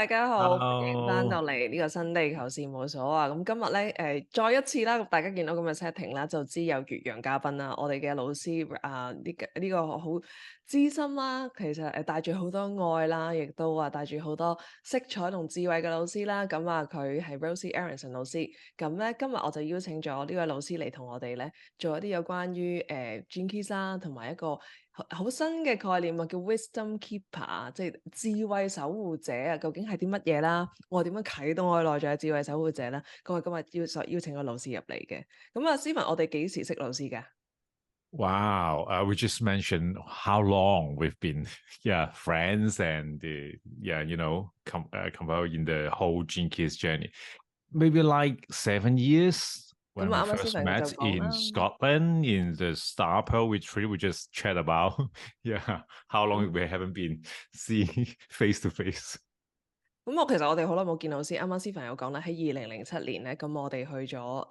大家好，歡迎翻 Hello，到嚟呢個新地球事務所啊！咁今日咧，再一次啦，大家見到咁嘅 setting 啦，就知有越洋嘉賓啦。我哋嘅老師呢個好資深啦，其實帶住好多愛啦，亦都話帶住好多色彩同智慧嘅老師啦。咁啊，佢係 Rosy Aronson 老師。咁咧，今日我就邀請咗呢位老師嚟同我哋咧做一啲有關於Gene Keys 啦，同埋一個好新嘅概念啊，叫 Wisdom Keeper 啊，即係智慧守護者啊，究竟係啲乜嘢啦？我點樣啟動我內在嘅智慧守護者咧？咁我今日邀請個老師入嚟嘅。咁啊，Stephen，我哋幾時識老師㗎？ Wow, we just mentioned how long we've been, friends and compare in the whole Gene Keys journey. Maybe like 7 years 咁 when we 啊，啱啱 first Stephen 就 met 講 in 啦。Scotland in the Star Pearl retreat. We just chat about, how long we haven't been seeing face to face. 咁其實我哋好耐冇見老師，啱啱 Stephen 有講啦，喺2007年咧，咁我哋去咗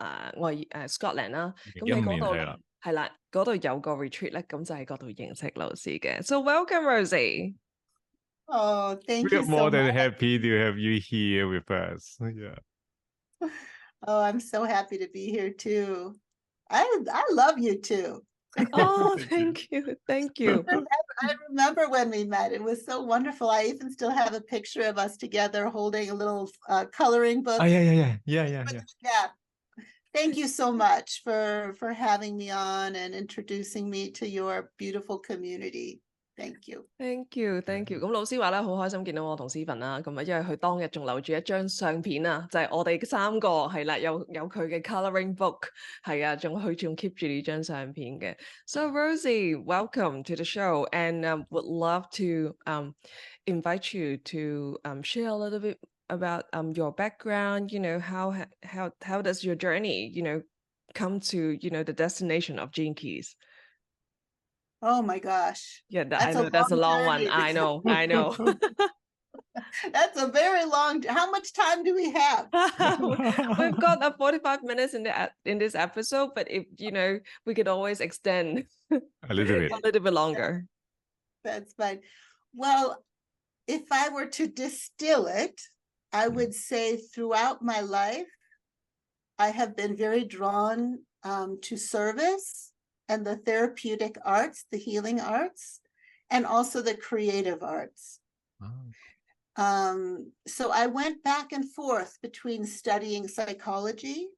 Scotland 啦，咁喺嗰度2015年係啦，嗰度有個 retreat 咧，咁就喺嗰度認識老師嘅。So welcome, Rosie. Oh, thank We you are more so than much. happy to have you here with us. Yeah. Oh, I'm so happy to be here too. I love you too. Oh, thank you. Thank you. I remember when we met. It was so wonderful. I even still have a picture of us together holding a little coloring book. Oh, yeah. Yeah. Thank you so much for having me on and introducing me to your beautiful community. Thank you. Thank you. 咁老師話咧，好開心見到我同 Stephen 啦，咁啊，因為佢當日仲留住一張相片啊，就係我哋三個係啦，有佢嘅 coloring book 係啊，佢仲 keep 住呢張相片嘅。So Rosie, welcome to the show, and would love to invite you to share a little bit about your background. You know, how does your journey, come to the destination of Gene Keys? Oh my gosh. Yeah, That's I know that's a long one. journey. I know. That's a very long. How much time do we have? We've got 45 minutes in this episode, but if we could always extend A little bit. a little bit longer. That's fine. Well, if I were to distill it, I would say throughout my life, I have been very drawn to service and the therapeutic arts, the healing arts, and also the creative arts. Oh. So I went back and forth between studying psychology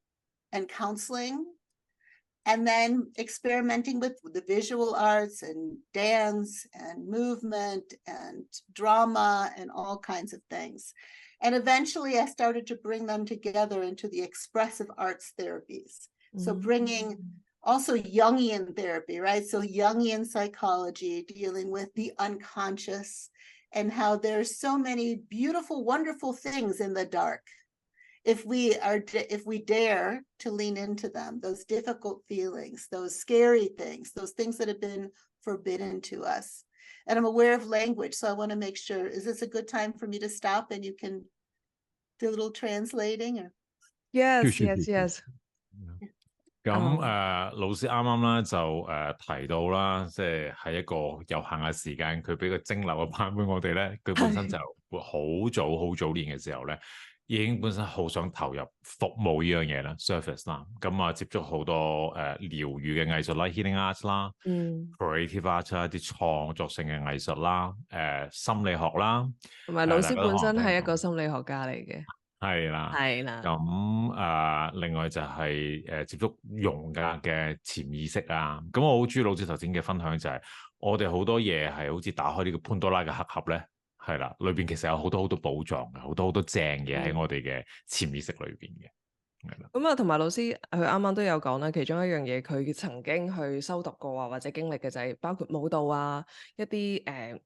and counseling, and then experimenting with the visual arts and dance and movement and drama and all kinds of things. And eventually I started to bring them together into the expressive arts therapies. So bringing also Jungian therapy, right? So Jungian psychology, dealing with the unconscious and how there's so many beautiful, wonderful things in the dark. If we dare to lean into them, those difficult feelings, those scary things, those things that have been forbidden to us. And I'm aware of language, so I want to make sure, is this a good time for me to stop and you can do a little translating? Or? Yes. 咁老師啱啱咧就提到啦，即係喺一個有限嘅時間，佢俾個蒸餾嘅版本我哋咧，佢本身就好早年嘅時候咧，已經本身好想投入服務呢樣嘢啦 ，service 啦，咁啊接觸好多療愈嘅藝術啦 ，healing arts 啦，creative arts 啦，啲創作性嘅藝術啦，心理學啦，同埋老師本身係一個心理學家嚟嘅。係啦，咁另外就係接觸容格嘅潛意識啊，咁我好中意老師頭先嘅分享就係，我哋好多嘢係好似打開呢個潘多拉嘅黑盒咧，係啦，裏邊其實有好多寶藏嘅，好多正嘢喺我哋嘅潛意識裏邊嘅，係啦。咁啊，同埋老師佢啱啱都有講啦，其中一樣嘢佢曾經去修讀過啊，或者經歷嘅就係包括舞蹈啊，一啲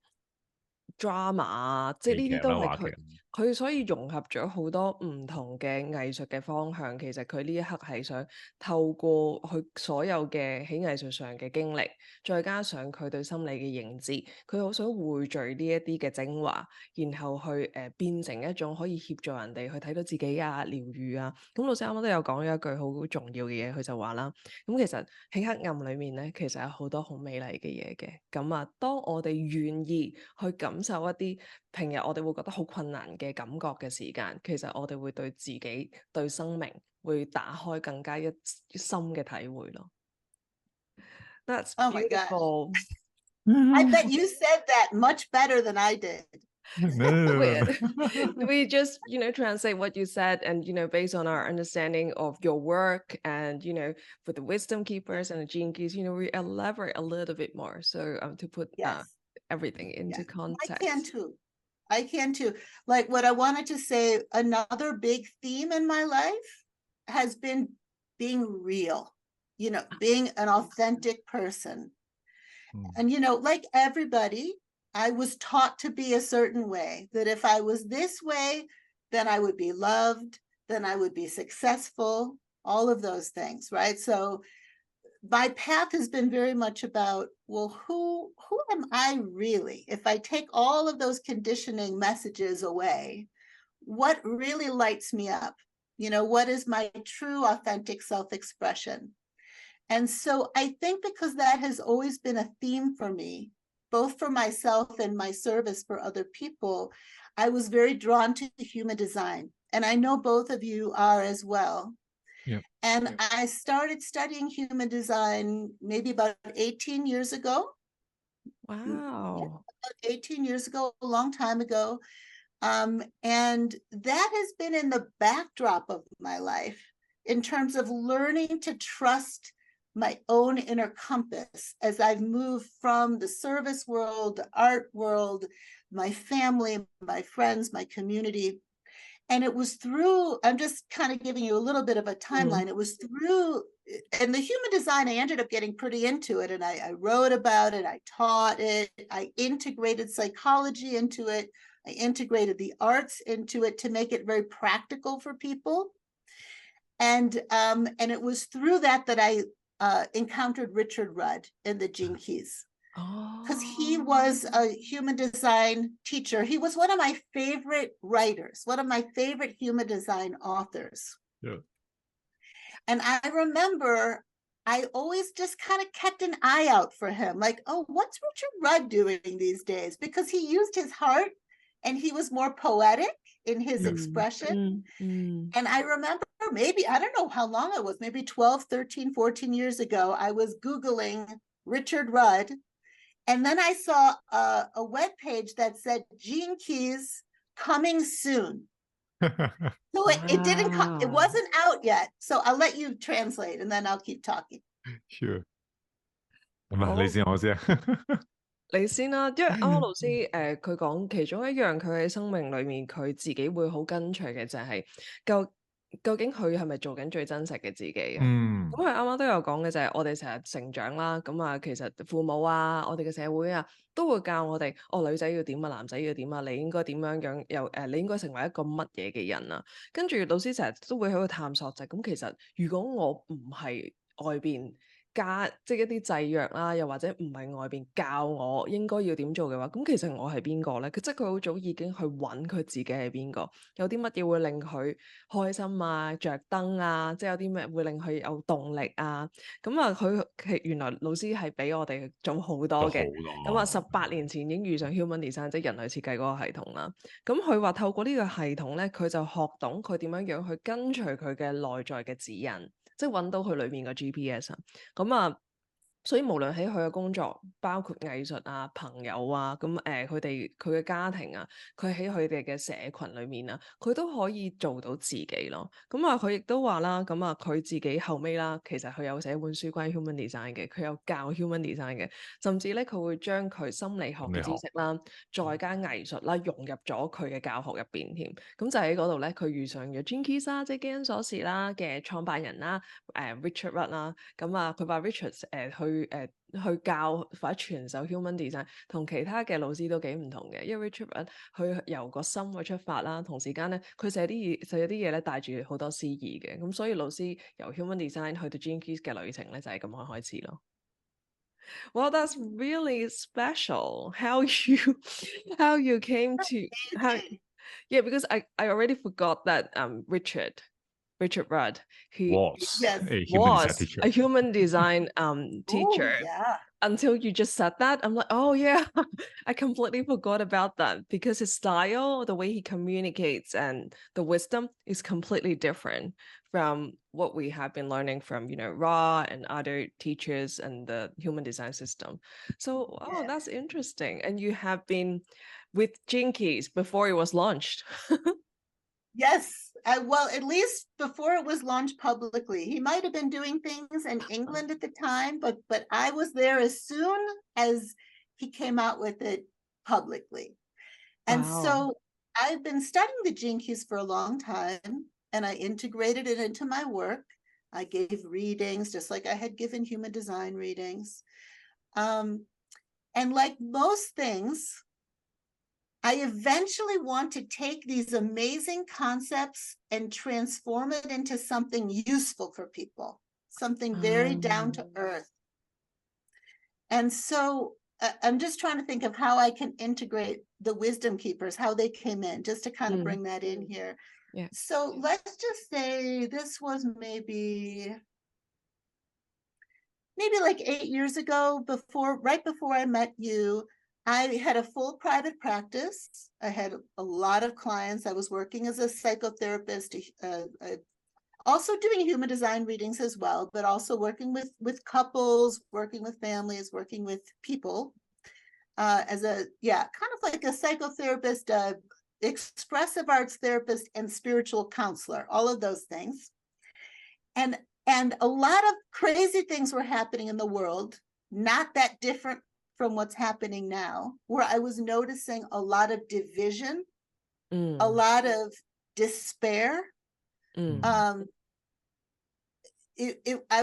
drama 啊，即係呢啲都係佢所以融合咗好多唔同嘅藝術嘅方向。其實佢呢一刻係想透過佢所有嘅喺藝術上嘅經歷，再加上佢對心理嘅認知，佢好想匯聚呢一啲嘅精華，然後去變成一種可以協助人哋去睇到自己啊、療愈啊。咁老師啱啱都有講咗一句好重要嘅嘢，佢就話啦，咁其實喺黑暗裏面咧，其實有好多好美麗嘅嘢嘅。咁啊，當我哋願意去感受一啲平日我哋會覺得好困難嘅感覺嘅時間，其實我哋會對自己、對生命會打開更加深嘅體會咯。That's Oh my gosh. beautiful. I bet you said that much better than I did. We just, translate what you said and, based on our understanding of your work and, with the wisdom keepers and the gene keys, we elaborate a little bit more. So to put Yes. Everything into context. I can too. Like what I wanted to say, another big theme in my life has been being real, being an authentic person. And, like everybody, I was taught to be a certain way, that if I was this way, then I would be loved, then I would be successful, all of those things, right? So my path has been very much about, well, who am I really? If I take all of those conditioning messages away, what really lights me up? What is my true authentic self-expression? And so I think because that has always been a theme for me, both for myself and my service for other people, I was very drawn to human design. And I know both of you are as well. Yep. And I started studying human design maybe about 18 years ago. Wow. Yeah, about 18 years ago, a long time ago. And that has been in the backdrop of my life in terms of learning to trust my own inner compass as I've moved from the service world, the art world, my family, my friends, my community. And it was through, I'm just kind of giving you a little bit of a timeline. It was through, and the human design, I ended up getting pretty into it. And I wrote about it, I taught it, I integrated psychology into it, I integrated the arts into it to make it very practical for people. And it was through that I encountered Richard Rudd in the Gene Keys. Because he was a human design teacher. He was one of my favorite writers, one of my favorite human design authors. Yeah. And I remember I always just kind of kept an eye out for him. Like, oh, what's Richard Rudd doing these days? Because he used his heart and he was more poetic in his expression. And I remember maybe, I don't know how long it was, maybe 12, 13, 14 years ago, I was Googling Richard Rudd. And then I saw a web page that said Gene Keys coming soon. So it didn't come, it wasn't out yet. So I'll let you translate and then I'll keep talking. Sure. 咁啊，你先我先。你先啦，因為啱啱老師佢講其中一樣佢喺生命裏面佢自己會好跟隨嘅就係究竟佢係咪做緊最真實嘅自己啊？咁佢啱啱都有講嘅就係我哋成日成長啦，咁啊其實父母啊，我哋嘅社會啊都會教我哋，女仔要點啊，男仔要點啊，你應該點樣樣又你應該成為一個乜嘢嘅人啊？跟住老師成日都會喺度探索就係咁，其實如果我唔係外邊即係一啲制約啦，又或者唔係外邊教我應該要點做嘅話，咁其實我係邊個咧？即係佢好早已經去揾佢自己係邊個，有啲乜嘢會令佢開心啊、着燈啊，即係有啲咩會令佢有動力啊？咁啊，佢原來老師係比我哋早好多嘅，咁啊18年前已經遇上 Human Design 即係人類設計嗰個系統啦。咁佢話透過呢個系統咧，佢就學懂佢點樣樣去跟隨佢嘅內在嘅指引。即係揾到佢裏面個 GPS 啊，咁啊，所以無論喺佢嘅工作，包括藝術啊、朋友啊，咁佢嘅家庭啊，佢喺佢哋嘅社群裏面啊，佢都可以做到自己咯。咁啊，佢亦都話啦，咁啊，佢自己後尾啦，其實佢有寫本書關於 Human Design 嘅，佢有教 Human Design 嘅，甚至咧佢會將佢心理學嘅知識啦，再加藝術啦，融入咗佢嘅教學入邊添。咁就喺嗰度咧，佢遇上咗 Gene Keys 啦，即係基因鎖匙啦嘅創辦人啦，Richard Rudd 啦，咁啊，佢話 Richard 去教或者傳授 Human Design， 同其他嘅老師都幾唔同嘅，因為 Richard Rudd 佢由個心去出發啦，同時間咧佢寫啲嘢咧帶住好多詩意嘅，咁所以老師由 Human Design 去到 Gene Keys 嘅旅程咧就係咁樣開始咯。Well, that's really special. How you came to yeah, because I already forgot that Richard Richard Rudd, who Was Yes. a human design was teacher. a human design Oh, teacher. yeah. Until you just said that, I'm like, oh yeah, I completely forgot about that, because his style, the way he communicates, and the wisdom is completely different from what we have been learning from, Ra and other teachers and the human design system. So, oh, Yeah. that's interesting. And you have been with Gene Keys before it was launched. Yes. Well, at least before it was launched publicly. He might have been doing things in England at the time, but I was there as soon as he came out with it publicly. And Wow. so I've been studying the Gene Keys for a long time, and I integrated it into my work. I gave readings, just like I had given human design readings. And like most things, I eventually want to take these amazing concepts and transform it into something useful for people, something very down to earth. And so I'm just trying to think of how I can integrate the wisdom keepers, how they came in, just to kind of bring that in here. Yeah. So let's just say this was maybe like 8 years ago, right before I met you. I had a full private practice. I had a lot of clients. I was working as a psychotherapist, also doing human design readings as well, but also working with couples, working with families, working with people as kind of like a psychotherapist, expressive arts therapist, and spiritual counselor, all of those things. And a lot of crazy things were happening in the world, not that different from what's happening now, where I was noticing a lot of division, a lot of despair. I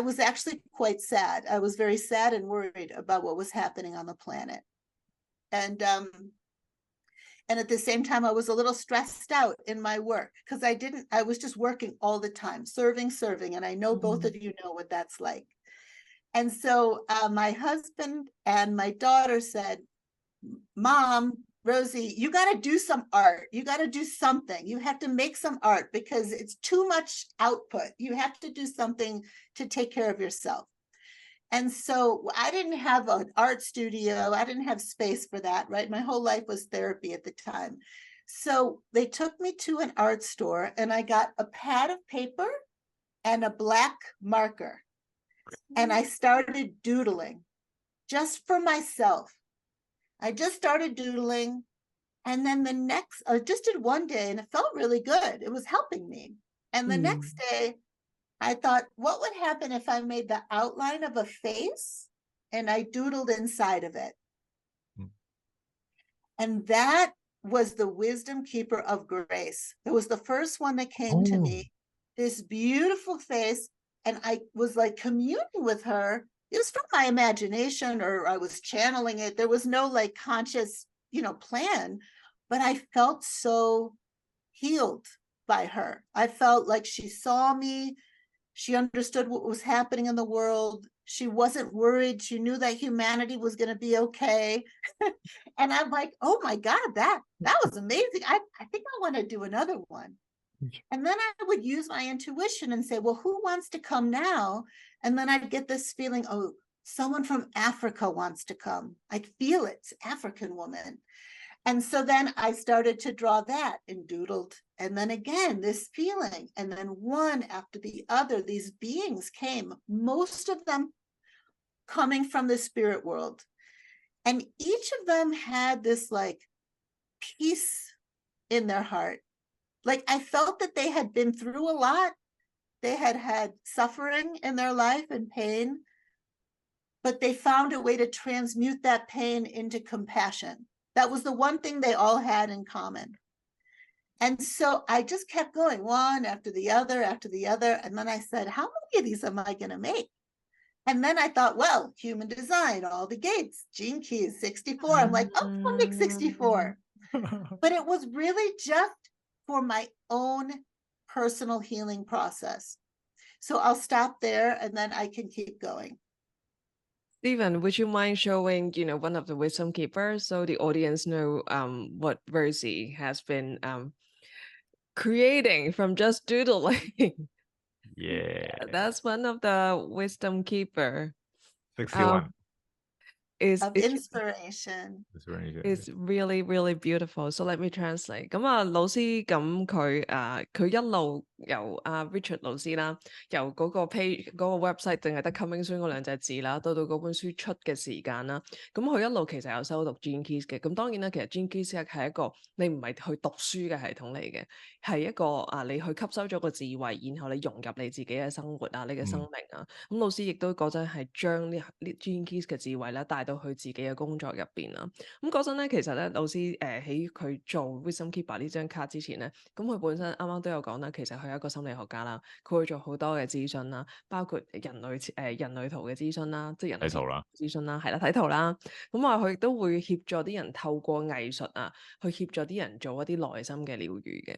was actually quite sad. I was very sad and worried about what was happening on the planet. And at the same time, I was a little stressed out in my work because I was just working all the time, serving. And I know both of you know what that's like. And so my husband and my daughter said, Mom, Rosie, you got to do some art. You got to do something. You have to make some art because it's too much output. You have to do something to take care of yourself. And so I didn't have an art studio. I didn't have space for that, right? My whole life was therapy at the time. So they took me to an art store and I got a pad of paper and a black marker. And I started doodling just for myself. I just started doodling. And then I just did one day and it felt really good. It was helping me. And the next day, I thought, what would happen if I made the outline of a face and I doodled inside of it? And that was the wisdom keeper of grace. It was the first one that came to me, this beautiful face. And I was like communing with her. It was from my imagination, or I was channeling it. There was no like conscious, plan, but I felt so healed by her. I felt like she saw me. She understood what was happening in the world. She wasn't worried. She knew that humanity was going to be okay. And I'm like, oh my God, that was amazing. I think I want to do another one. And then I would use my intuition and say, well, who wants to come now? And then I'd get this feeling, oh, someone from Africa wants to come. I'd feel it, it's African woman. And so then I started to draw that and doodled. And then again, this feeling. And then one after the other, these beings came, most of them coming from the spirit world. And each of them had this like peace in their heart. Like I felt that they had been through a lot. They had had suffering in their life and pain, but they found a way to transmute that pain into compassion. That was the one thing they all had in common. And so I just kept going one after the other. And then I said, how many of these am I going to make? And then I thought, well, human design, all the gates, Gene Keys, 64. I'm like, oh, I'll make 64. But it was really just for my own personal healing process. So I'll stop there and then I can keep going. Stephen, would you mind showing, one of the wisdom keepers so the audience know what Rosy has been creating from just doodling? Yeah. That's one of the wisdom keeper. 61. Of inspiration. It's really, really beautiful. So let me translate. 咁啊，老師咁佢一路由Richard 老師啦，由嗰個 page 嗰個 website 淨係得 coming soon 嗰兩隻字啦，到嗰本書出嘅時間啦，咁佢一路其實有修讀 Gene Keys 嘅。咁當然啦，其實 Gene Keys 係一個你唔係去讀書嘅系統嚟嘅，係一個你去吸收咗個智慧，然後你融入你自己嘅生活啊，你嘅生命啊。咁老師亦都嗰陣係將呢 Gene Keys 嘅智慧咧帶到去自己嘅工作入邊啦。咁嗰陣咧，其實咧老師喺佢做 Wisdom Keeper 呢張卡之前咧，咁佢本身啱啱都有講啦，其實佢係一個心理學家啦，佢會做好多嘅諮詢啦，包括人類圖嘅諮詢啦，即係人類圖啦諮詢啦，係啦睇圖啦。咁啊，佢亦都會協助啲人透過藝術啊，去協助啲人做一啲內心嘅療愈嘅。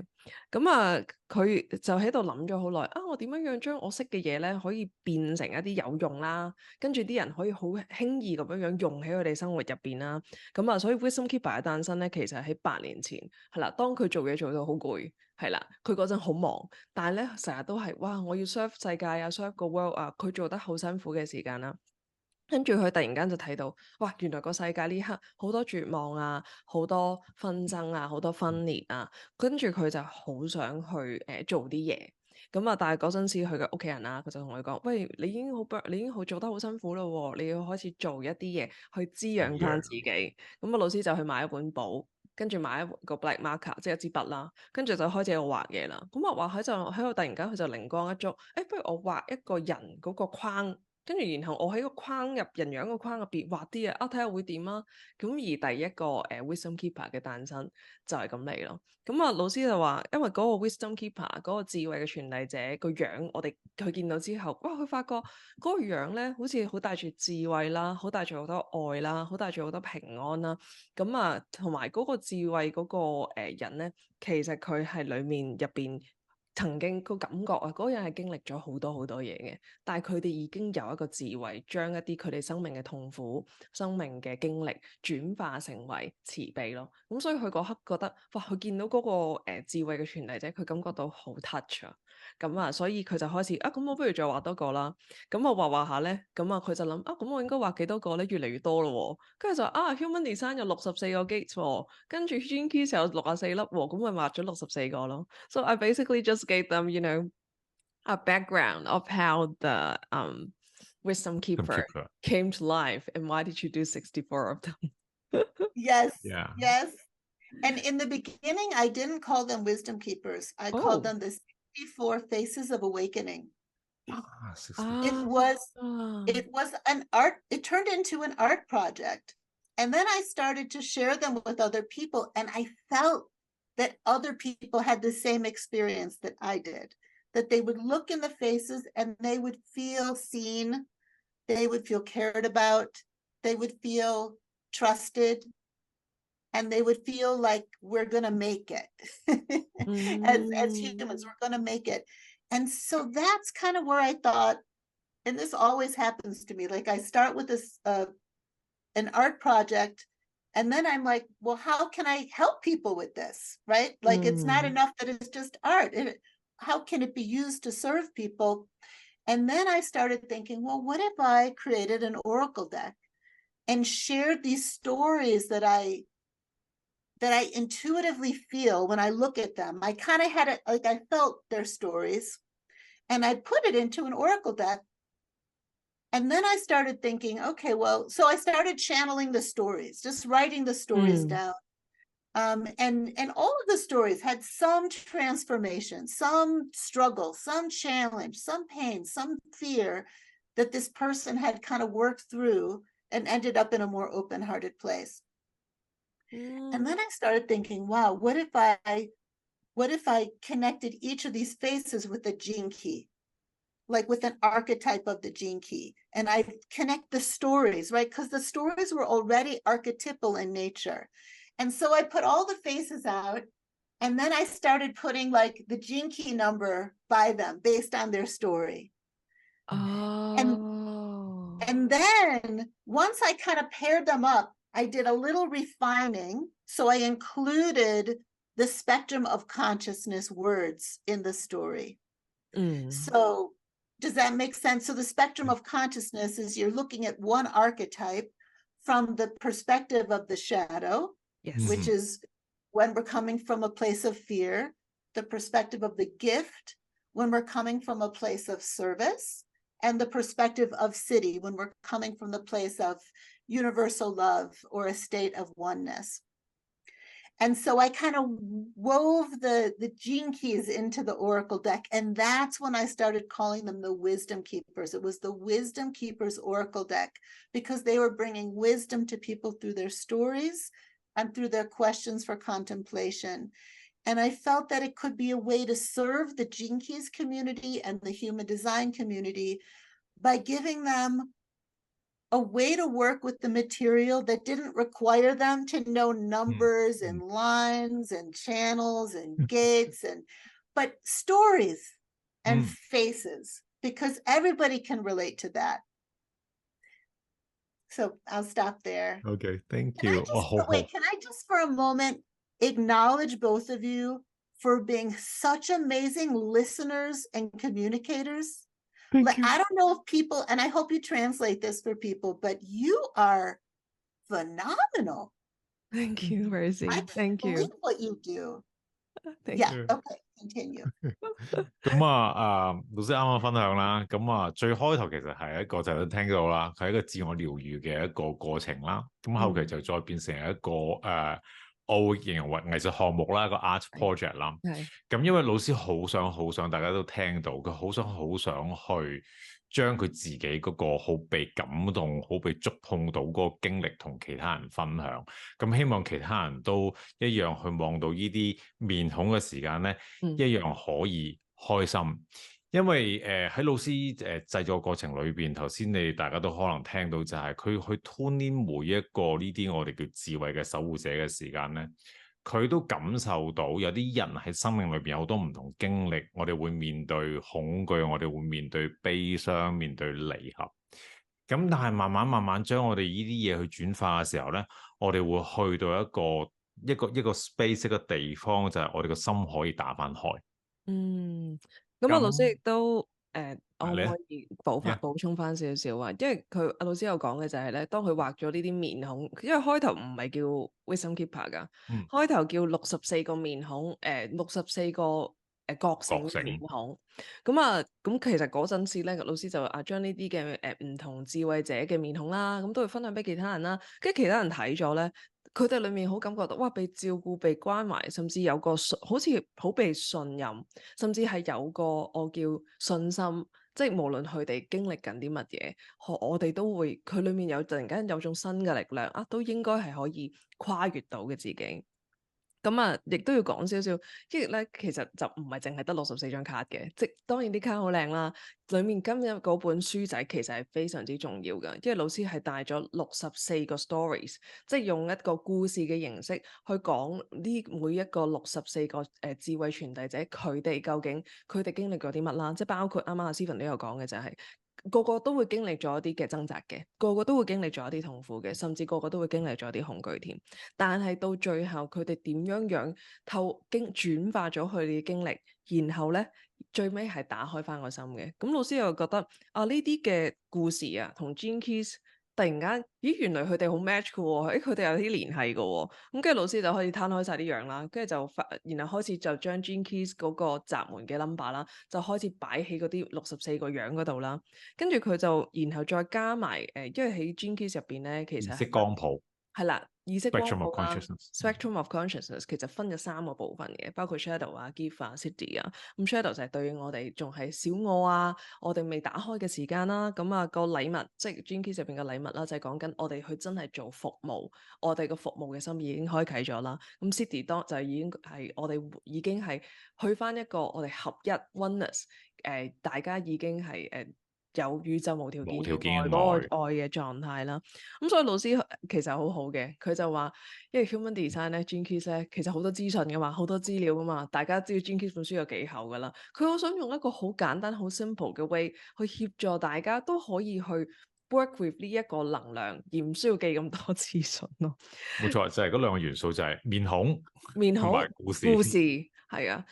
咁啊，佢就喺度諗咗好耐啊，我點樣將我識嘅嘢咧，可以變成一啲有用啦，跟住啲人可以好輕易咁樣用喺佢哋生活入邊啦。咁啊，所以 Wisdom Keeper 嘅誕生咧，其實喺8年前係啦。當佢做嘢做到好攰，係啦，佢嗰陣好忙，但係咧成日都係哇，我要 serve 世界啊，serve 個 world 啊，佢做得好辛苦嘅時間啦。跟住佢突然間就睇到，哇！原來個世界呢刻好多絕望啊，好多紛爭啊，好多分裂啊。跟住佢就好想去做啲嘢。咁啊，但係嗰陣時佢嘅屋企人啊，佢就同佢講：喂，你已經好做得好辛苦咯，你要開始做一啲嘢去滋養翻自己。咁啊，老師就去買一本簿，跟住買一個 black marker，即係一支筆啦，跟住就開始喺度畫嘢啦。咁畫喺就喺度，突然間佢就靈光一觸，不如我畫一個人嗰個框。跟住，然後我喺個框入人樣個框入邊畫啲嘢，睇下會點啊！咁而第一個Wisdom Keeper 嘅誕生就係咁嚟咯。咁啊，老師就話，因為嗰個 Wisdom Keeper 嗰個智慧嘅傳遞者個樣，佢見到之後，哇！佢發覺嗰個樣咧，好似好帶住智慧啦，好帶住好多愛啦，好帶住好多平安啦。咁啊，同埋嗰個智慧嗰個人咧，其實佢係裡面入邊。曾經個感覺啊，嗰個人係經歷咗好多好多嘢嘅，但係佢哋已經有一個智慧，將一啲佢哋生命嘅痛苦、生命嘅經歷轉化成為慈悲咯。咁所以佢嗰刻覺得，哇！佢見到嗰個智慧嘅傳遞者，佢感覺到好 touch 啊。咁啊，所以佢就開始啊，咁我不如再畫多個啦。咁我畫下咧，咁啊佢就諗啊，咁我應該畫幾多個咧？越嚟越多咯喎。跟住就Human Design 有64個 gates 喎，跟住 Gene Keys 有64粒喎，咁咪畫咗64個咯。So I basically just gave them, a background of how the Wisdom Keeper came to life and why did you do 64 of them? Yes. Yeah. Yes. And in the beginning, I didn't call them Wisdom Keepers. I called them the 64 Faces of Awakening. It was an art, it turned into an art project. And then I started to share them with other people. And I felt that other people had the same experience that I did, that they would look in the faces and they would feel seen, they would feel cared about, they would feel trusted, and they would feel like we're going to make it. As humans, we're going to make it. And so that's kind of where I thought, and this always happens to me, like I start with this an art project, and then I'm like, well, how can I help people with this, right? Like it's not enough that it's just art. How can it be used to serve people? And then I started thinking, well, what if I created an oracle deck and shared these stories that I intuitively feel when I look at them? I kind of had it, like I felt their stories, and I put it into an oracle deck. And then I started thinking, okay, well, so I started channeling the stories, just writing the stories down. And all of the stories had some transformation, some struggle, some challenge, some pain, some fear that this person had kind of worked through and ended up in a more open-hearted place. And then I started thinking, wow, what if I connected each of these faces with a gene key, like with an archetype of the gene key, and I connect the stories, right? Because the stories were already archetypal in nature. And so I put all the faces out, and then I started putting like the gene key number by them based on their story. And then once I kind of paired them up, I did a little refining. So I included the spectrum of consciousness words in the story. So does that make sense? So the spectrum of consciousness is you're looking at one archetype from the perspective of the shadow, Yes. which is when we're coming from a place of fear, the perspective of the gift, when we're coming from a place of service, and the perspective of city, when we're coming from the place of universal love or a state of oneness. And so I kind of wove the gene keys into the Oracle deck. And that's when I started calling them the Wisdom Keepers. It was the Wisdom Keepers Oracle deck because they were bringing wisdom to people through their stories and through their questions for contemplation. And I felt that it could be a way to serve the Gene Keys community and the human design community by giving them a way to work with the material that didn't require them to know numbers and lines and channels and gates but stories and faces, because everybody can relate to that. So I'll stop there. Okay, thank you. Can I just for a moment acknowledge both of you for being such amazing listeners and communicators? Thank you. I don't know if people, and I hope you translate this for people, but you are phenomenal. Thank you, Rosy. I Thank can't you. believe what you do. Thank Yeah, you. okay, continue. 咁老師啱啱分享啦，咁最開頭其實係一個就都聽到啦，佢係一個自我療愈嘅一個過程啦。咁後期就再變成一個我會形容為藝術項目啦，一個 art project 啦。咁因為老師好想大家都聽到，佢好想去將佢自己嗰個好被感動、好被觸碰到嗰個經歷同其他人分享。咁希望其他人都一樣去望到呢啲面孔嘅時間咧，一樣可以開心。因為喺老師製作過程裏邊，頭先你大家都可能聽到就係佢去 tune in 每一個呢啲我哋叫智慧嘅守護者嘅時間咧，佢都感受到有啲人喺生命裏邊有好多唔同經歷，我哋會面對恐懼，我哋會面對悲傷，面對離合。咁但係慢慢將我哋呢啲嘢去轉化嘅時候咧，我哋會去到一個 space 一個地方，就係我哋個心可以打翻開。咁老師亦都我可以補充翻少少啊，因為阿老師有講嘅就係咧，當佢畫咗呢啲面孔，因為開頭唔係叫 Wisdom Keeper 㗎，開頭叫64個面孔，64個覺醒嘅面孔。咁其實嗰陣時咧，老師就將呢啲嘅唔同智慧者嘅面孔啦，咁都會分享俾其他人啦，跟住其他人睇咗咧。佢哋裏面好感覺到，哇！被照顧、被關懷，甚至有個好似好被信任，甚至係有個我叫信心，即係無論佢哋經歷緊啲乜嘢，我哋都會佢裏面突然間有種新嘅力量都應該係可以跨越到嘅自己。咁亦都要講少少，因為咧其實就唔係淨係得64張卡嘅，即當然啲卡好靚啦。裡面今日嗰本書仔其實係非常之重要嘅，因為老師係帶咗64個 stories， 即係用一個故事嘅形式去講呢每一個64個智慧傳遞者，佢哋究竟佢哋經歷過啲乜啦？即係包括啱啱阿 Stephen 都有講嘅就係。個個都會經歷咗一啲嘅掙扎嘅，個個都會經歷咗一啲痛苦嘅，甚至個個都會經歷咗一啲恐懼添。但係到最後，佢哋點樣轉化咗佢哋嘅經歷，然後咧最尾係打開翻個心嘅。咁老師又覺得呢啲嘅故事同 Gene Keys。突然間，原來佢哋好 match 嘅喎，佢哋有啲聯繫嘅喎，咁跟住老師就可以攤開晒啲樣啦，跟住然後開始就將 Gene Keys 嗰個閘門嘅 number 啦，就開始擺喺嗰啲64個樣嗰度啦，跟住佢就然後再加埋因為喺 Gene Keys 入邊咧，其實意識光譜係啦。意識光譜啦 ，spectrum of consciousness 其實分咗3個部分嘅，包括 shadow gift city 咁 shadow 就係對應我哋仲係小我我哋未打開嘅時間啦。咁個禮物，即係 Gene Keys 入邊嘅禮物啦，就係講緊我哋去真係做服務，我哋個服務嘅心已經開啟咗啦。咁 city 當就已經係我哋已經係去翻一個我哋合一 oneness， 大家已經係有宇宙無條件愛嗰個愛嘅狀態啦，咁所以老師其實好好嘅，佢就話，因為 Human Design 咧 Gene Keys 咧其實好多資訊噶嘛，好多資料噶嘛，大家知道 Gene Keys 本書有幾厚噶啦，佢好想用一個好簡單、好 simple 嘅 way 去協助大家都可以去 work with 呢一個能量，而唔需要記咁多資訊咯。冇錯，就係嗰2個元素，就係面孔同埋故事。係啊。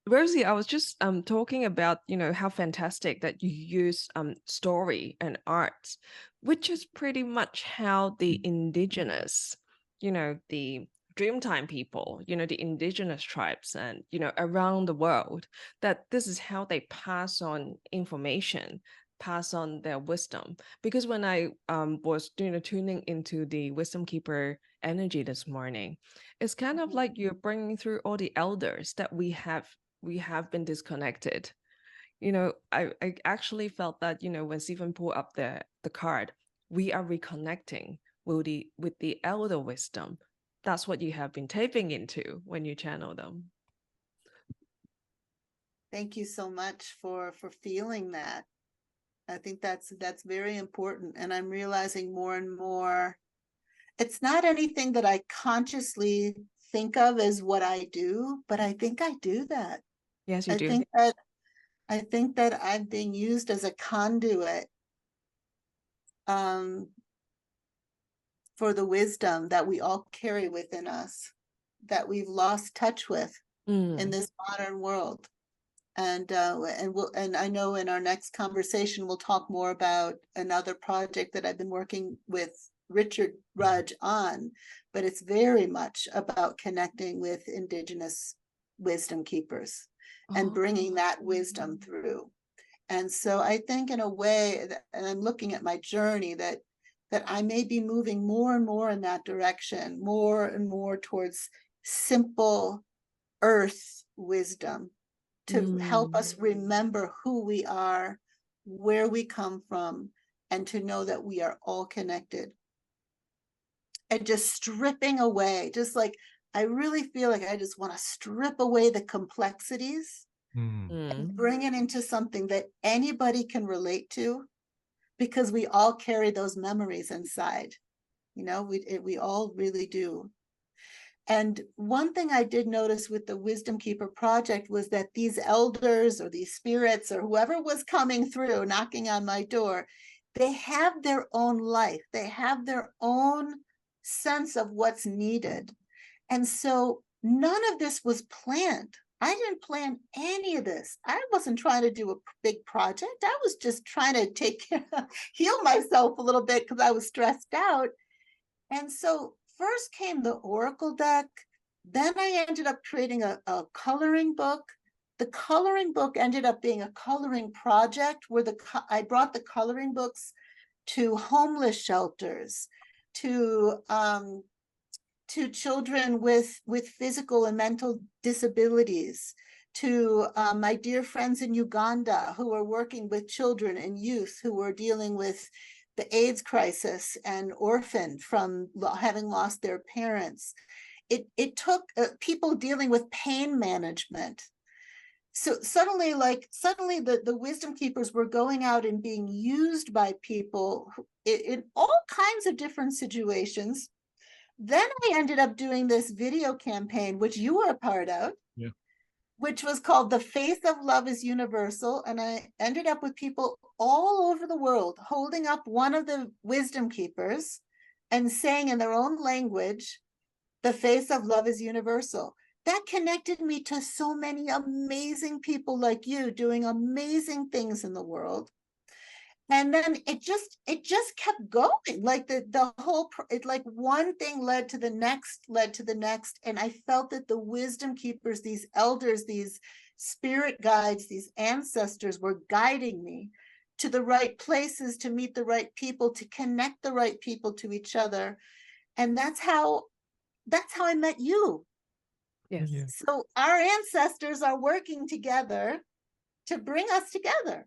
Rosy, I was just talking about, how fantastic that you use story and art, which is pretty much how the indigenous, the Dreamtime people, the indigenous tribes and, around the world, that this is how they pass on information, pass on their wisdom. Because when I was, tuning into the Wisdom Keeper energy this morning, it's kind of like you're bringing through all the elders that we have been disconnected. I actually felt that, when Stephen pulled up the card, we are reconnecting with the elder wisdom. That's what you have been tapping into when you channel them. Thank you so much for feeling that. I think that's very important. And I'm realizing more and more, it's not anything that I consciously think of as what I do, but I think I do that. Yes, you do. I think that I'm being used as a conduit for the wisdom that we all carry within us, that we've lost touch with in this modern world. And I know in our next conversation we'll talk more about another project that I've been working with Richard Rudge on, but it's very much about connecting with indigenous wisdom keepers and bringing that wisdom through. And so I think in a way, and I'm looking at my journey, that I may be moving more and more in that direction, more and more towards simple earth wisdom to help us remember who we are, where we come from, and to know that we are all connected. And just stripping away, just like I really feel like I just want to strip away the complexities and bring it into something that anybody can relate to, because we all carry those memories inside. We all really do. And one thing I did notice with the Wisdom Keeper project was that these elders or these spirits or whoever was coming through, knocking on my door, they have their own life. They have their own sense of what's needed. And so none of this was planned. I didn't plan any of this. I wasn't trying to do a big project. I was just trying to heal myself a little bit because I was stressed out. And so first came the Oracle deck. Then I ended up creating a coloring book. The coloring book ended up being a coloring project where I brought the coloring books to homeless shelters, to children with physical and mental disabilities, to my dear friends in Uganda who are working with children and youth who are dealing with the AIDS crisis and orphaned from having lost their parents. It took people dealing with pain management. So suddenly the wisdom keepers were going out and being used by people in all kinds of different situations. Then I ended up doing this video campaign, which you were a part of, which was called The Faith of Love is Universal. And I ended up with people all over the world holding up one of the wisdom keepers and saying in their own language, the faith of love is universal. That connected me to so many amazing people like you doing amazing things in the world. And then it just kept going, like the whole, like one thing led to the next. And I felt that the wisdom keepers, these elders, these spirit guides, these ancestors were guiding me to the right places, to meet the right people, to connect the right people to each other. And that's how I met you. Yes. Yeah. So our ancestors are working together to bring us together.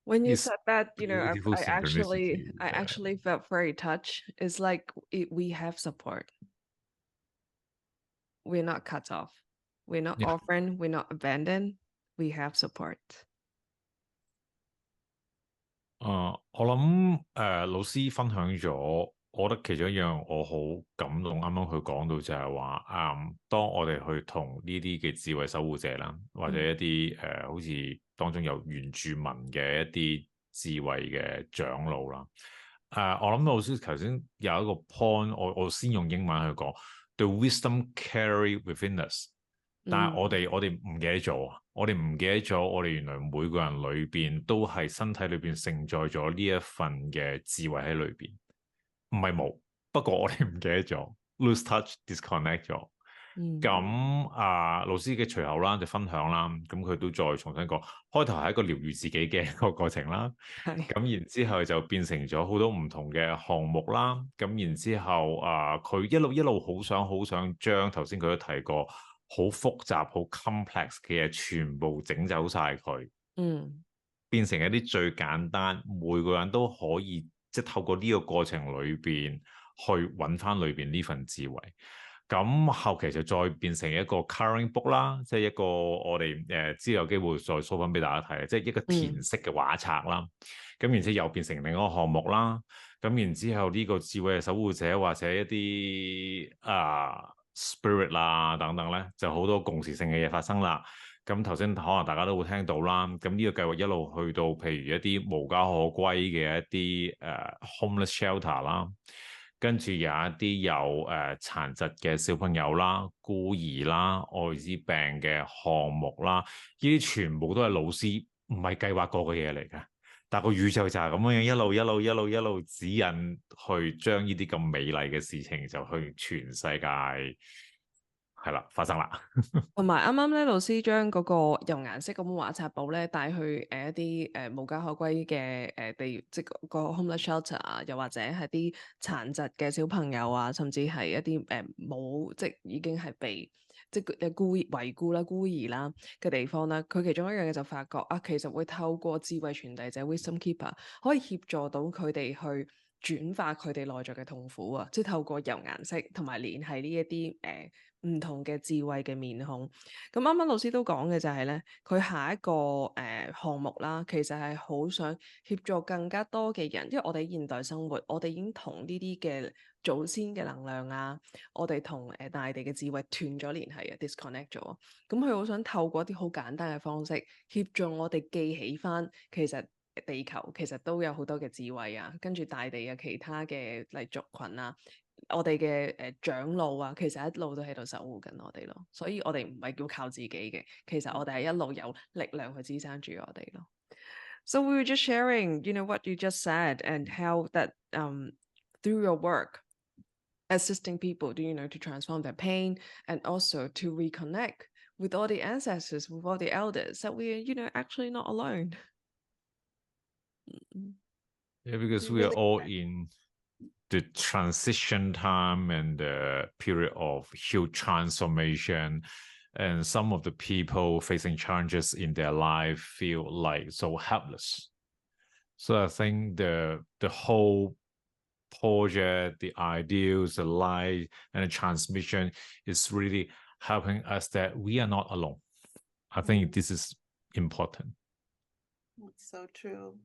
When you It's said that, beautiful I synchronicity. actually felt very touched. It's like we have support. We're not cut off. We're not orphaned. We're not abandoned. We have support. 我諗老師分享咗，我覺得其中一樣我好感動，啱啱佢講到就係話當我哋去同呢啲嘅智慧守護者啦，或者一啲好似當中有原住民嘅一啲智慧嘅長老啦，我諗到老師頭先有一個 point，我先用英文去講 ，the wisdom carry within us，但係我哋唔記得咗，我哋原來每個人裏邊都係身體裏邊承載咗呢一份嘅智慧喺裏邊，唔係冇，不過我哋唔記得咗 ，lose touch disconnect 咗。咁老師嘅隨後啦就分享啦，咁佢都再重新講，開頭係一個療愈自己嘅一個過程啦，咁然之後就變成咗好多唔同嘅項目啦，咁然之後佢一路好想將頭先佢都提過好複雜好 complex 嘅嘢全部整走晒佢，變成一啲最簡單，每個人都可以即係透過呢個過程裏邊去揾翻裏邊呢份智慧。咁後期就再變成一個 coloring book 啦，即係一個我哋之後有機會再 show 翻俾大家睇，即係一個填色嘅畫冊啦。咁然之後又變成另一個項目啦。咁然之後呢個智慧嘅守護者或者一啲spirit 啦等等咧，就好多共時性嘅嘢發生啦。咁頭先可能大家都會聽到啦。咁呢個計劃一路去到譬如一啲無家可歸嘅一啲homeless shelter 啦。跟住有一啲有殘疾嘅小朋友啦、孤兒啦、愛滋病嘅項目啦，呢啲全部都係老師唔係計劃過嘅嘢嚟嘅，但個宇宙就係咁樣一路指引去將呢啲咁美麗嘅事情就去全世界係啦發生啦。同埋啱啱咧，老師將嗰個油顏色嗰本畫冊簿咧帶去一啲無家可歸嘅地，即係個 homeless shelter 啊，又或者係啲殘疾嘅小朋友啊，甚至係一啲冇即係已經係被即係遺孤啦、孤兒啦嘅地方啦。佢其中一樣嘢就發覺其實會透過智慧傳遞者 wisdom keeper 可以協助到佢哋去轉化佢哋內在嘅痛苦啊，即係透過油顏色同埋聯繫呢一啲唔同嘅智慧嘅面孔。咁啱啱老師都講嘅就係咧，佢下一個項目啦，其實係好想協助更加多嘅人，因為我哋現代生活，我哋已經同呢啲嘅祖先嘅能量啊，我哋同大地嘅智慧斷咗聯繫啊 ，disconnect 咗。咁佢好想透過一啲好簡單嘅方式，協助我哋記起返其實地球其實都有好多嘅智慧啊，跟住大地嘅其他嘅族群啊。我哋嘅長老啊，其實一路都喺度守護緊我哋咯，所以我哋唔係叫靠自己嘅，其實我哋係一路有力量去支撐住我哋咯。So we were just sharing, what you just said and how that through your work, assisting people, to transform their pain and also to reconnect with all the ancestors, with all the elders, that we are, actually not alone. Yeah, because we are all in the transition time and the period of huge transformation, and some of the people facing challenges in their life feel like so helpless. So I think the whole project, the ideals, the light, and the transmission is really helping us that we are not alone. I think this is important. That's so true.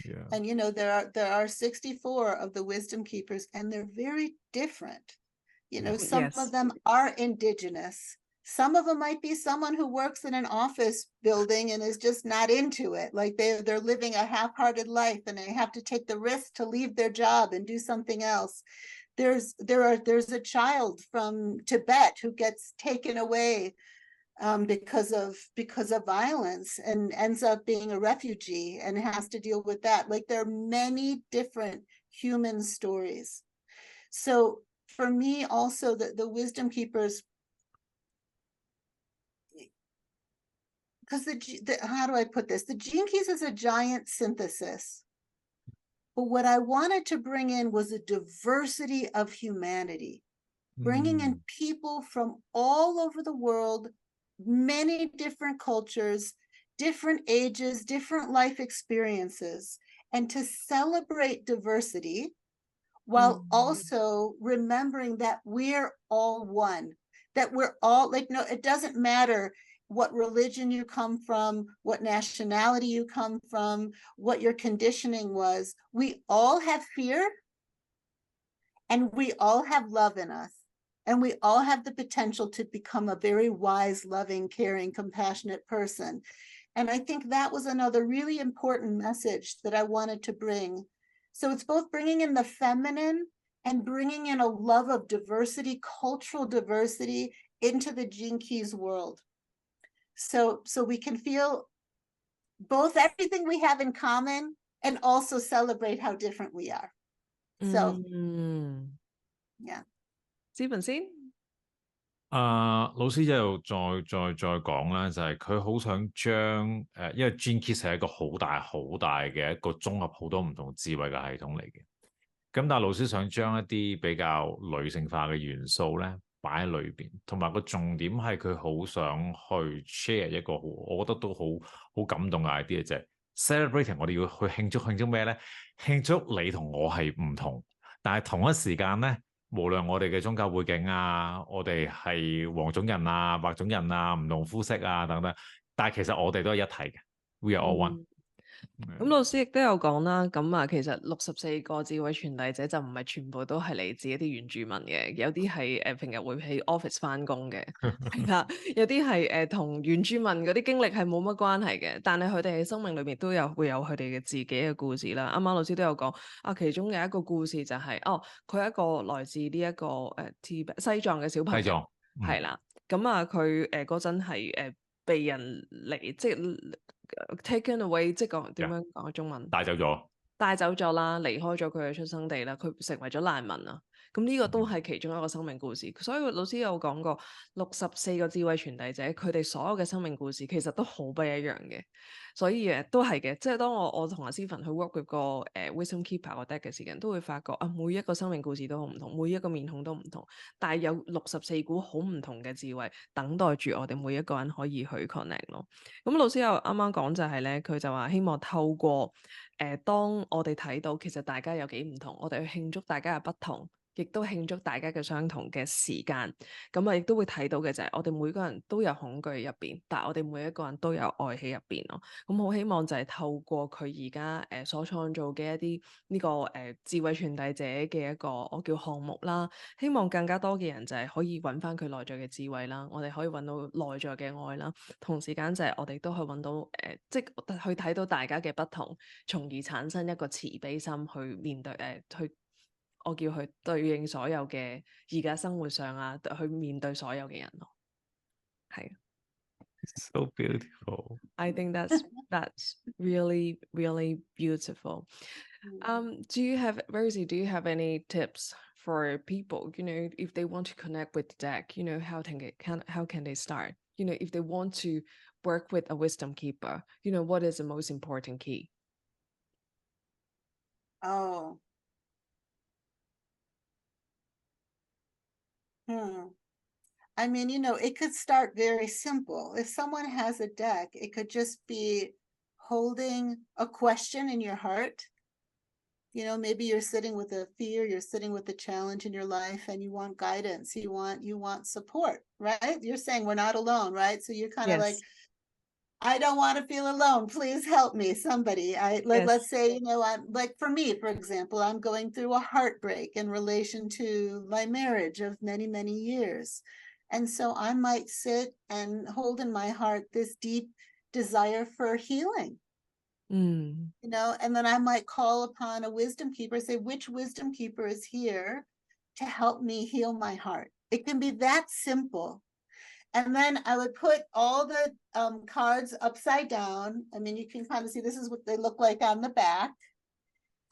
Yeah. And there are 64 of the wisdom keepers, and they're very different. Some Yes. of them are indigenous. Some of them might be someone who works in an office building and is just not into it. Like they're living a half-hearted life and they have to take the risk to leave their job and do something else. There's a child from Tibet who gets taken away because of violence and ends up being a refugee and has to deal with that. Like there are many different human stories. So for me also, the wisdom keepers, because how do I put this? The Gene Keys is a giant synthesis. But what I wanted to bring in was a diversity of humanity, bringing in people from all over the world, many different cultures, different ages, different life experiences, and to celebrate diversity while also remembering that we're all one, that we're all it doesn't matter what religion you come from, what nationality you come from, what your conditioning was. We all have fear and we all have love in us. And we all have the potential to become a very wise, loving, caring, compassionate person. And I think that was another really important message that I wanted to bring. So it's both bringing in the feminine and bringing in a love of diversity, cultural diversity, into the Gene Keys world. So we can feel both everything we have in common and also celebrate how different we are. So, yeah. 資本先。老師就再講啦，就係佢好想將因為 Gene Keys 係一個好大嘅一個綜合好多唔同智慧嘅系統嚟嘅。咁但係老師想將一啲比較女性化嘅元素咧擺喺裏邊，同埋個重點係佢好想去 share 一個我覺得都好感動嘅 idea，就係 celebrating 我哋要去慶祝咩咧？慶祝你同我係唔同，但係同一時間咧，無論我哋嘅宗教背景啊，我哋係黃種人啊、白種人啊、唔同膚色啊等等，但係其實我哋都係一體嘅 ，we are all one。咁老師亦都有講啦，咁啊其實64個智慧傳遞者就唔係全部都係嚟自一啲原住民嘅，有啲係平日會喺 office 翻工嘅，係啦，有啲係同原住民嗰啲經歷係冇乜關係嘅，但係佢哋喺生命裏面都會有佢哋嘅自己嘅故事啦。啱啱老師都有講啊，其中有一個故事就係佢係一個來自呢一個西藏嘅小朋友，係啦，咁啊佢嗰陣係被人嚟即係taken away， 即係講點樣講中文？帶走咗啦，離開咗佢嘅出生地啦，佢成為咗難民啊！咁呢個都係其中一個生命故事。所以老師有講過64個智慧傳遞者，佢哋所有嘅生命故事其實都好不一樣嘅。所以都係嘅，即係當我同阿 Stephen 去 work with 個Wisdom Keeper 個 deck 嘅時間，都會發覺每一個生命故事都好唔同，每一個面孔都唔同，但係有64股好唔同嘅智慧等待住我哋每一個人可以去 connect 咯。咁老師又啱啱講就係咧，佢就話希望透過當我哋睇到其實大家有幾唔同，我哋去慶祝大家嘅不同，亦都慶祝大家嘅相同嘅時間。咁亦都會睇到嘅就係我哋每個人都有恐懼入邊，但係我哋每一個人都有愛喺入邊咯。咁好希望就係透過佢而家所創造嘅一啲呢個智慧傳遞者嘅一個我叫項目啦，希望更加多嘅人就係可以揾翻佢內在嘅智慧啦，我哋可以揾到內在嘅愛啦，同時間就係我哋都可以揾到即係去睇到大家嘅不同，從而產生一個慈悲心去面對去我叫佢對應所有嘅而家生活上啊，去面對所有嘅人咯，係。So beautiful. I think that's really, really beautiful. Do you have, Rosy, do you have any tips for people, if they want to connect with the deck, how can they start? If they want to work with a wisdom keeper, what is the most important key? I mean, it could start very simple. If someone has a deck, it could just be holding a question in your heart. Maybe you're sitting with a fear, you're sitting with a challenge in your life, and you want guidance, you want support, right? You're saying we're not alone, right? So you're kind of like, I don't want to feel alone. Please help me, somebody. Let's say, I'm like, for me, for example, I'm going through a heartbreak in relation to my marriage of many, many years. And so I might sit and hold in my heart this deep desire for healing. And then I might call upon a wisdom keeper, say, which wisdom keeper is here to help me heal my heart? It can be that simple. And then I would put all the cards upside down. I mean, you can kind of see this is what they look like on the back.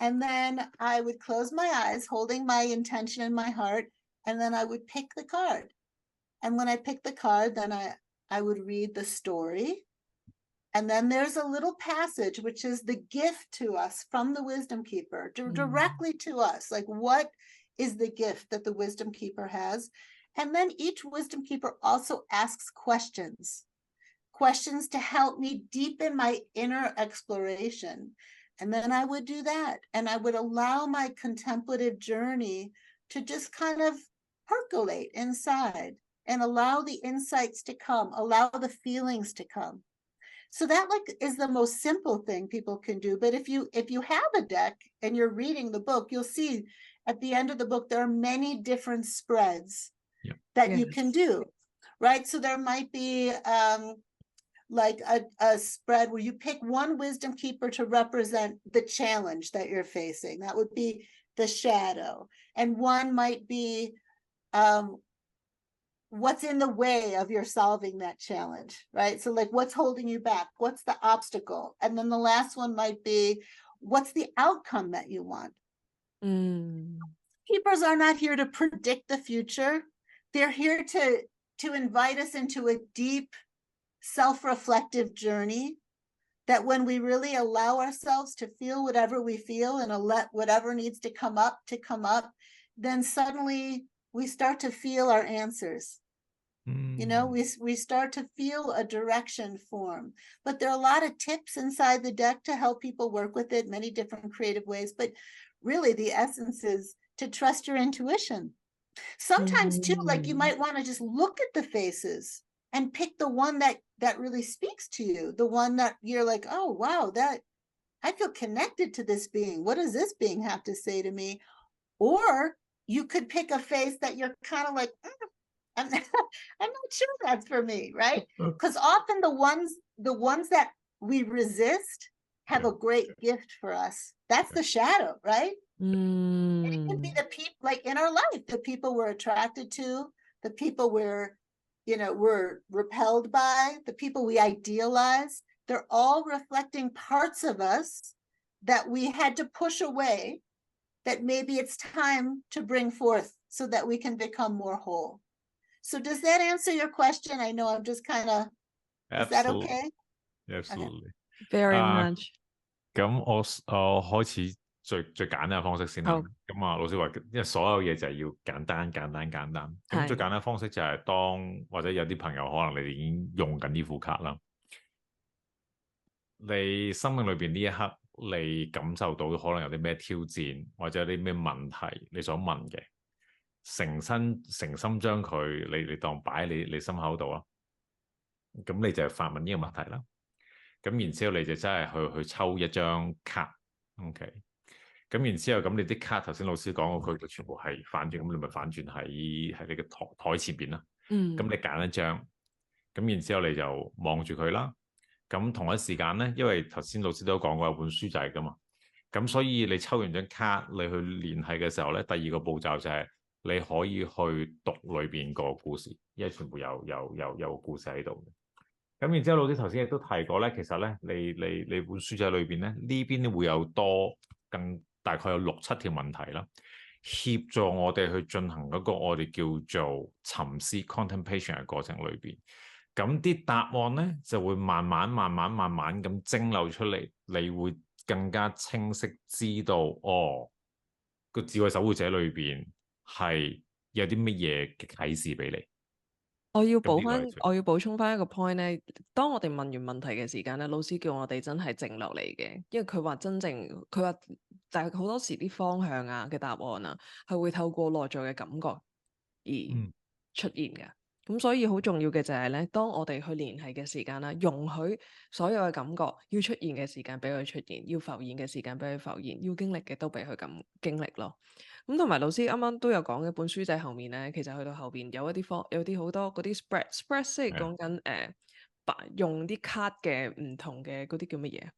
And then I would close my eyes, holding my intention in my heart, and then I would pick the card. And when I pick the card, then I would read the story. And then there's a little passage, which is the gift to us from the wisdom keeper, directly to us. Like, what is the gift that the wisdom keeper has? And then each wisdom keeper also asks questions to help me deepen my inner exploration. And then I would do that. And I would allow my contemplative journey to just kind of percolate inside and allow the insights to come, allow the feelings to come. So that is the most simple thing people can do. But if you have a deck and you're reading the book, you'll see at the end of the book, there are many different spreads that you can do, right? So there might be like a spread where you pick one wisdom keeper to represent the challenge that you're facing. That would be the shadow. And one might be what's in the way of your solving that challenge, right? So like, what's holding you back? What's the obstacle? And then the last one might be, what's the outcome that you want? Keepers are not here to predict the future. They're here to invite us into a deep, self-reflective journey that when we really allow ourselves to feel whatever we feel and let whatever needs to come up, then suddenly we start to feel our answers. You know, we start to feel a direction form. But there are a lot of tips inside the deck to help people work with it, many different creative ways. But really, the essence is to trust your intuition. Sometimes, too, like you might want to just look at the faces and pick the one that really speaks to you, the one that you're like, oh, wow, that I feel connected to this being. What does this being have to say to me? Or you could pick a face that you're kind of like, I'm not sure that's for me, right? Because often the ones that we resist have a great gift for us. That's the shadow, right? And it can be the people, like in our life, the people we're attracted to, the people we're repelled by, the people we idealize. They're all reflecting parts of us that we had to push away, that maybe it's time to bring forth so that we can become more whole. So does that answer your question? I know I'm just kind of, is that okay? Absolutely. Very much. 咁我開始最簡單嘅方式先啦。咁老師話，因為所有嘢就係要簡單。咁最簡單嘅方式就係或者有啲朋友可能你哋已經用緊呢副卡啦。你生命裏邊呢一刻，你感受到可能有啲咩挑戰，或者有啲咩問題你想問嘅。誠心將佢你當擺喺你心口度啦，咁你就發問呢個問題啦。咁然之後你就真係去抽一張卡 ，OK。咁然之後咁你啲卡頭先老師講過佢全部係反轉，咁你咪反轉喺你嘅台前邊啦。咁你揀一張，咁然之後你就望住佢啦。咁同一時間咧，因為頭先老師都講過有本書就係㗎嘛。咁所以你抽完張卡，你去聯繫嘅時候咧，第二個步驟就係你可以去讀裏邊個故事，因為全部有個故事喺度嘅。咁然之後，老師頭先亦都提過咧，其實咧，你本書仔裏邊咧，呢邊會有大概有6-7條問題啦，協助我哋去進行嗰個我哋叫做沉思 contemplation 嘅過程裏邊。咁啲答案咧就會慢慢咁蒸餾出嚟，你會更加清晰知道個智慧守護者裏邊係有啲乜嘢嘅啟示俾你。我要補充翻一個 point 咧，當我哋問完問題嘅時間咧，老師叫我哋真係靜落嚟嘅，因為佢話但係好多時啲方向啊嘅答案啊，係會透過內在嘅感覺而出現嘅。咁所以好重要嘅就係咧，當我哋去聯繫嘅時間啦，容許所有嘅感覺要出現嘅時間俾佢出現，要浮現嘅時間俾佢浮現，要經歷嘅都俾佢咁經歷咯。咁同埋老師啱啱都有講嘅本書仔後面咧，其實去到後邊有啲好多嗰啲 spread 即係講緊用啲卡嘅唔同嘅嗰啲叫乜嘢？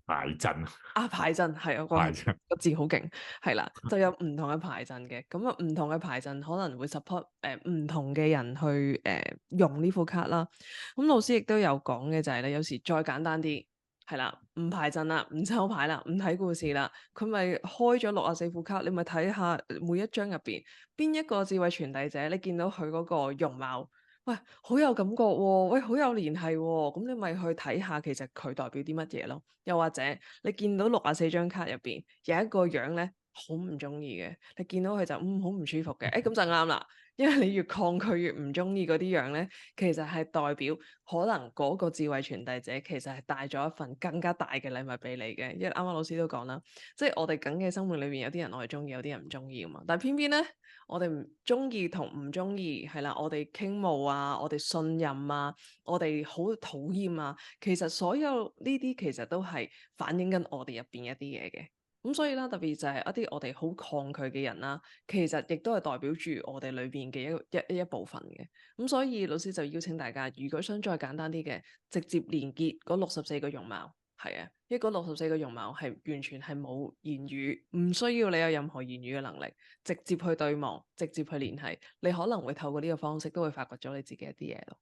牌陣牌陣係我講個字好勁，係啦，就有唔同嘅牌陣嘅，咁唔同嘅牌陣可能會 support 唔同嘅人去用呢副卡啦。咁老師亦都有講嘅就係咧，有時再簡單啲。係啦，唔排陣啦，唔抽牌啦，唔睇故事啦，佢咪開咗64副卡，你咪睇下每一張入邊邊一個智慧傳遞者，你見到佢嗰個容貌，喂，好有感覺喎，喂，好有聯繫喎，咁你咪去睇下其實佢代表啲乜嘢咯。又或者你見到64張卡入邊有一個樣咧好唔中意嘅，你見到佢就好唔舒服嘅，咁就啱啦。因為你越抗拒越唔中意嗰啲樣咧，其實係代表可能嗰個智慧傳遞者其實係帶咗一份更加大嘅禮物俾你嘅。因為啱啱老師都講啦，即係我哋緊嘅生活裏邊有啲人我係中意，有啲人唔中意噶嘛。但係偏偏咧，我哋唔中意同唔中意係啦，我哋傾慕啊，我哋信任啊，我哋好討厭啊，其實所有呢啲其實都係反映緊我哋入邊一啲嘢嘅。咁所以啦，特別就係一啲我哋好抗拒嘅人啦，其實亦都係代表住我哋裏邊嘅一部分嘅。咁所以老師就邀請大家，如果想再簡單啲嘅，直接連結嗰64個容貌，係啊，一個64個容貌係完全係冇言語，唔需要你有任何言語嘅能力，直接去對望，直接去聯繫，你可能會透過呢個方式都會發掘咗你自己一啲嘢咯。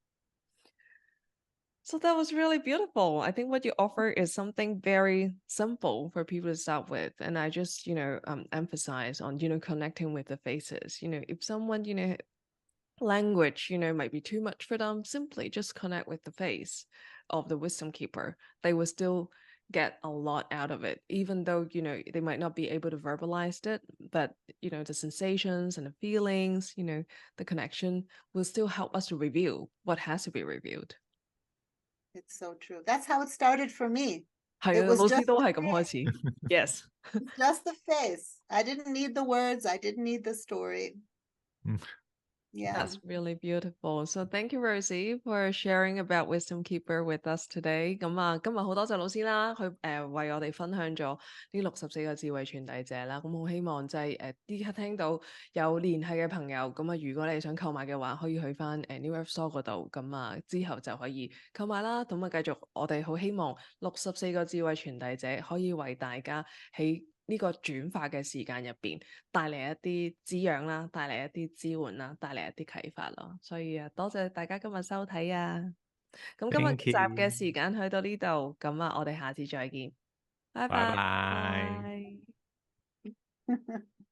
So that was really beautiful. I think what you offer is something very simple for people to start with. And I just, emphasize on, connecting with the faces. If someone, language, might be too much for them, simply just connect with the face of the wisdom keeper. They will still get a lot out of it, even though, they might not be able to verbalize it, but, the sensations and the feelings, the connection will still help us to reveal what has to be revealed. It's so true. That's how it started for me. 係 It 啊， was 老師 just 都 the 係咁開 face. 始。Yes. Just the face. I didn't need the words. I didn't need the story. Yeah. That's really beautiful. So thank you, Rosy, for sharing about Wisdom Keeper with us today. 咁啊，今日好多謝老師啦，佢為我哋分享咗呢64個智慧傳遞者啦。咁好希望即係呢刻聽到有聯繫嘅朋友，咁啊，如果你想購買嘅話，可以去翻New Earth Store 嗰度，咁啊之後就可以購買啦。咁啊，繼續我哋好希望64個智慧傳遞者可以為大家喺呢個轉化嘅時間入邊帶嚟一啲滋養啦，帶嚟一啲支援啦，帶嚟一啲啟發咯。所以啊，多謝大家今日收睇啊！咁今日 Thank 集 you. 嘅時間去到呢度，咁啊，我哋下次再見，拜拜拜。拜。